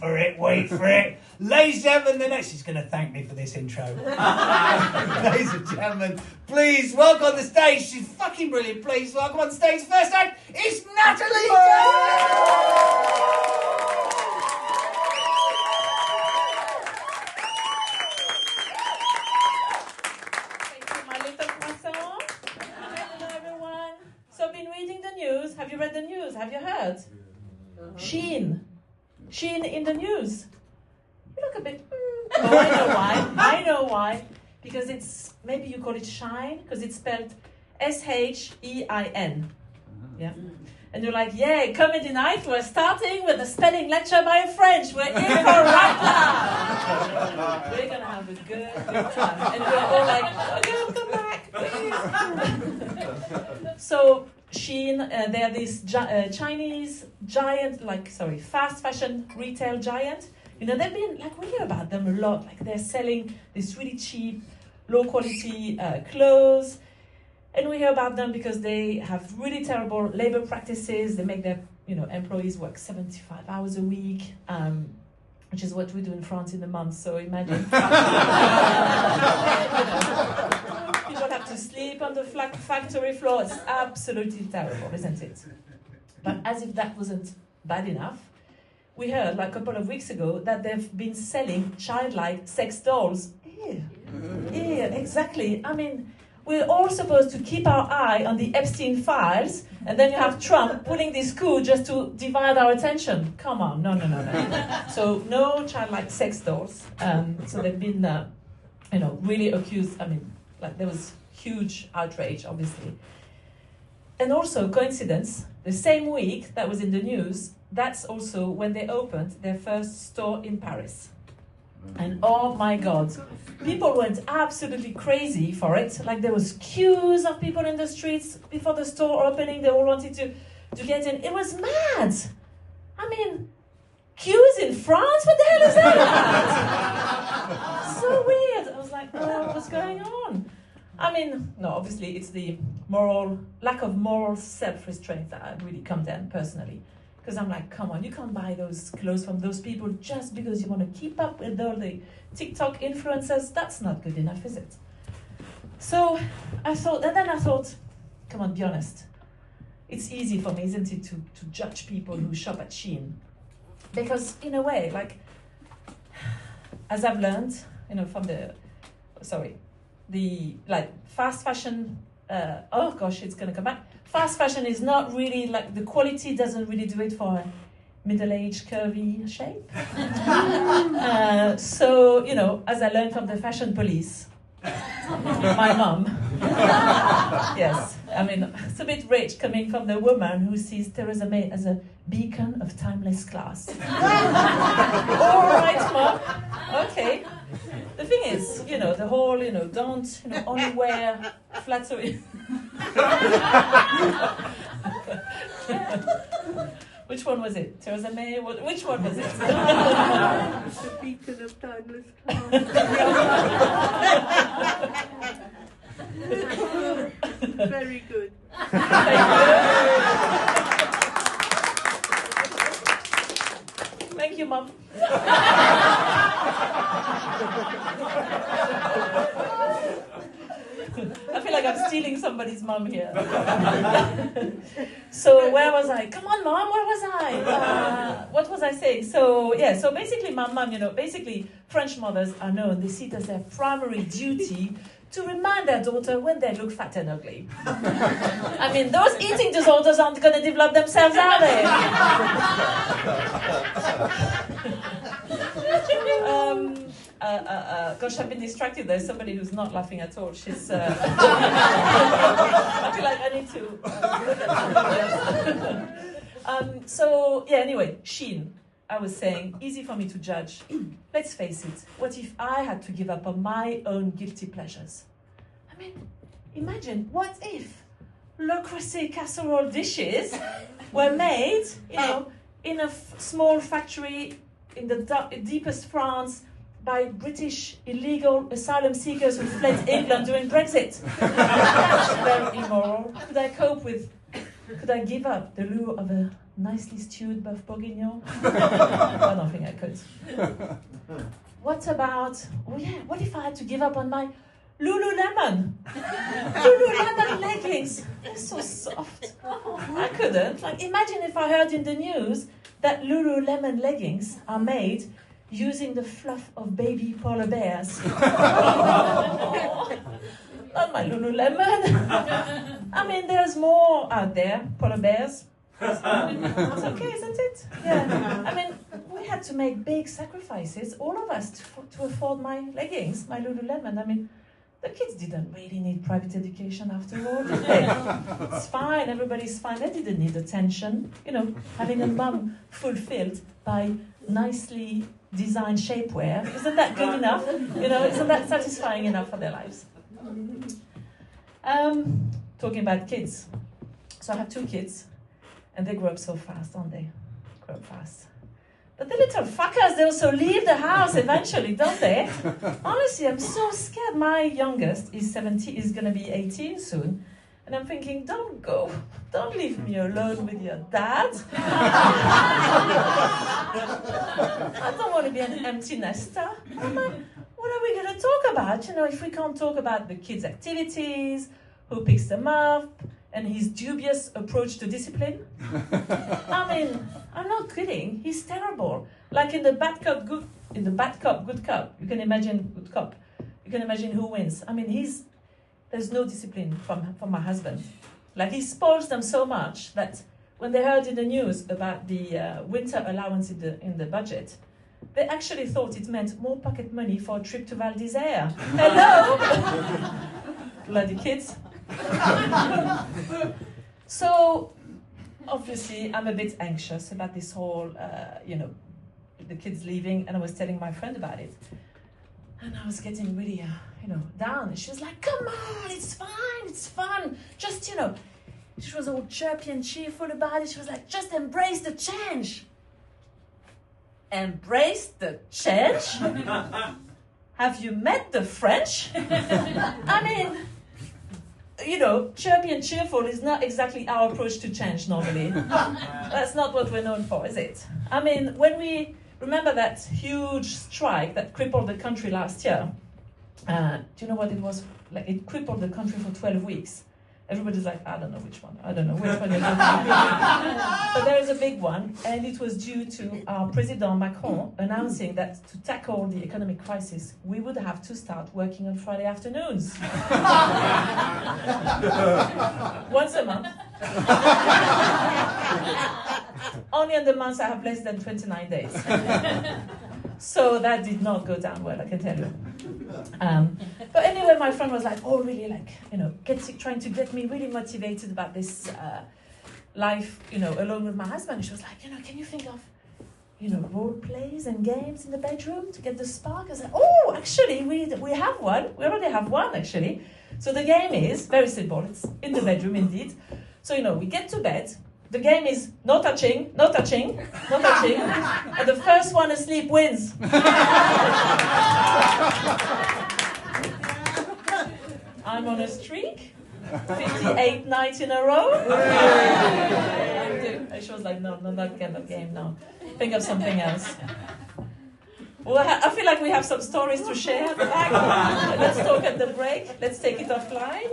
for it, wait for it. Ladies and gentlemen, the next is going to thank me for this intro. Ladies and gentlemen, please welcome on the stage. She's fucking brilliant. Please welcome on stage. First act is Natalie. Thank you, my little croissant. Hello, everyone. So I've been reading the news. Have you read the news? Have you heard? Shein in the news. You look a bit. Oh, I know why. Because it's, maybe you call it Shine, because it's spelled Shein. Yeah. And you're like, yay, comedy night. We're starting with a spelling lecture by a French. We're in for right now. We're gonna have a good time. And we're all like, oh, girl, come back, please. So Shein, they're this Chinese giant, fast fashion retail giant. You know, they've been, we hear about them a lot. Like, they're selling this really cheap, low quality clothes. And we hear about them because they have really terrible labor practices. They make their, employees work 75 hours a week, which is what we do in France in a month. So imagine. People have to sleep on the factory floor. It's absolutely terrible, isn't it? But as if that wasn't bad enough, we heard a couple of weeks ago that they've been selling childlike sex dolls. Yeah, exactly. I mean, we're all supposed to keep our eye on the Epstein files, and then you have Trump pulling this coup just to divide our attention. Come on, no. So no childlike sex dolls. So they've been, really accused. I mean, there was huge outrage, obviously. And also, coincidence, the same week that was in the news, that's also when they opened their first store in Paris. And oh my God, people went absolutely crazy for it. There was queues of people in the streets before the store opening. They all wanted to get in. It was mad. I mean, queues in France? What the hell is that? So weird. I was like, oh, what's going on? I mean, no, obviously it's the lack of moral self-restraint that I really condemn personally. Because I'm like, come on, you can't buy those clothes from those people just because you want to keep up with all the TikTok influencers. That's not good enough, is it? So I thought, come on, be honest. It's easy for me, isn't it, to judge people who shop at Shein. Because in a way, as I've learned, from the fast fashion, it's going to come back. Fast fashion is not really, the quality doesn't really do it for a middle-aged, curvy shape. So, as I learned from the fashion police, my mum, yes, I mean, it's a bit rich coming from the woman who sees Theresa May as a beacon of timeless class. All right, Mom, okay. The thing is, the whole, don't, only wear flattering. Which one was it? Theresa May? Which one was it? The beacon of timeless class. Very good. Thank you, Mom. I feel like I'm stealing somebody's mum here. So where was I? Come on, Mom, where was I? What was I saying? So basically my mum, basically French mothers are known, they see it as their primary duty to remind their daughter when they look fat and ugly. I mean, those eating disorders aren't going to develop themselves, are they? Gosh, I've been distracted. There's somebody who's not laughing at all. She's. I feel like I need to look at anyway, Shein. I was saying, easy for me to judge. Let's face it. What if I had to give up on my own guilty pleasures? I mean, imagine, what if Le Creuset casserole dishes were made, in a small factory in the deepest France by British illegal asylum seekers who fled England during Brexit. That's very immoral. How could I cope with Could I give up the lure of a nicely stewed bœuf bourguignon? I don't think I could. What about, what if I had to give up on my Lululemon? Lululemon leggings. They're so soft. I couldn't. Like, imagine if I heard in the news that Lululemon leggings are made using the fluff of baby polar bears. Not my Lululemon. I mean, there's more out there, polar bears. It's okay, isn't it? Yeah. I mean, we had to make big sacrifices, all of us, to afford my leggings, my Lululemon. I mean, the kids didn't really need private education after all, did they? It's fine, everybody's fine. They didn't need attention. You know, having a mum fulfilled by nicely designed shapewear. Isn't that good enough? You know, isn't that satisfying enough for their lives? Talking about kids. So I have 2 kids, and they grow up so fast, don't they? Grow up fast. But the little fuckers, they also leave the house eventually, don't they? Honestly, I'm so scared. My youngest is 17, is going to be 18 soon. And I'm thinking, don't go. Don't leave me alone with your dad. I don't want to be an empty nester. I'm like, what are we going to talk about? You know, if we can't talk about the kids' activities, who picks them up, and his dubious approach to discipline. I mean, I'm not kidding. He's terrible. Like in the bad cop, good cop. You can imagine good cop. You can imagine who wins. I mean, there's no discipline from my husband. Like, he spoils them so much that when they heard in the news about the winter allowance in the budget, they actually thought it meant more pocket money for a trip to Val d'Isère. Hello, bloody kids. So, obviously, I'm a bit anxious about this whole, the kids leaving, and I was telling my friend about it. And I was getting really, down. And she was like, come on, it's fine, it's fun. Just, she was all chirpy and cheerful about it. She was like, just embrace the change. Embrace the change? Have you met the French? I mean, chirpy and cheerful is not exactly our approach to change normally. That's not what we're known for, is it? I mean, when we remember that huge strike that crippled the country last year, do you know what it was? Like, it crippled the country for 12 weeks. Everybody's like, I don't know which one. I don't know which one you're talking about. But there is a big one, and it was due to our President Macron announcing that to tackle the economic crisis, we would have to start working on Friday afternoons. Once a month. Only in the months I have less than 29 days. So that did not go down well, I can tell you. But anyway, my friend was like, trying to get me really motivated about this life, alone with my husband. She was like, can you think of, role plays and games in the bedroom to get the spark? I was like, oh, actually, we have one. We already have one, actually. So the game is very simple. It's in the bedroom, indeed. So, we get to bed. The game is no touching, no touching, no touching. And the first one asleep wins. I'm on a streak. 58 nights in a row. And she was like, no, not that kind of game, no. Think of something else. Well, I feel like we have some stories to share at the back. Let's talk at the break. Let's take it offline.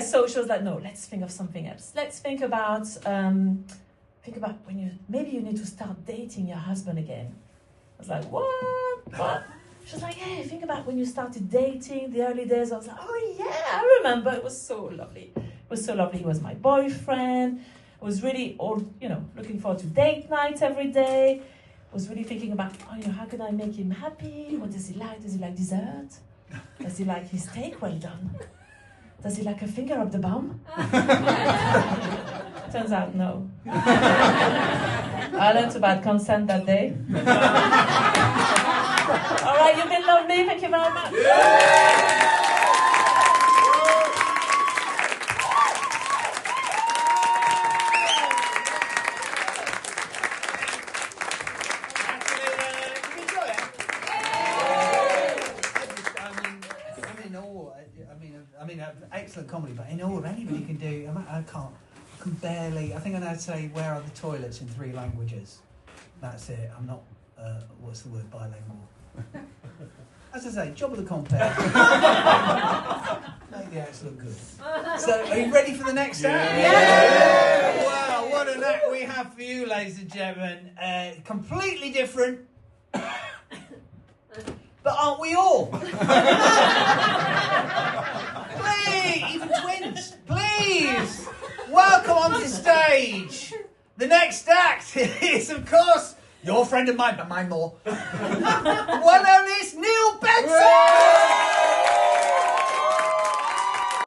So she was like, no, let's think of something else. Let's think about when maybe you need to start dating your husband again. I was like, what? She was like, hey, think about when you started dating, the early days. I was like, oh yeah, I remember. It was so lovely. He was my boyfriend. I was really looking forward to date nights every day. I was really thinking about, how can I make him happy? What does he like? Does he like dessert? Does he like his steak well done? Does he like a finger up the bum? Turns out, no. I learned about consent that day. All right, you've been lovely. Thank you very much. comedy, but in order, anybody can do. I can barely. I think I know how to say where are the toilets in 3 languages. That's it. I'm not. What's the word? Bilingual. As I say, job of the compare. Make the acts look good. So, are you ready for the next act? Yeah. Wow, what an act we have for you, ladies and gentlemen. Completely different. But aren't we all? Please, even twins, please, welcome onto stage. The next act is, of course, your friend of mine, but mine more. One known as Neil Benson!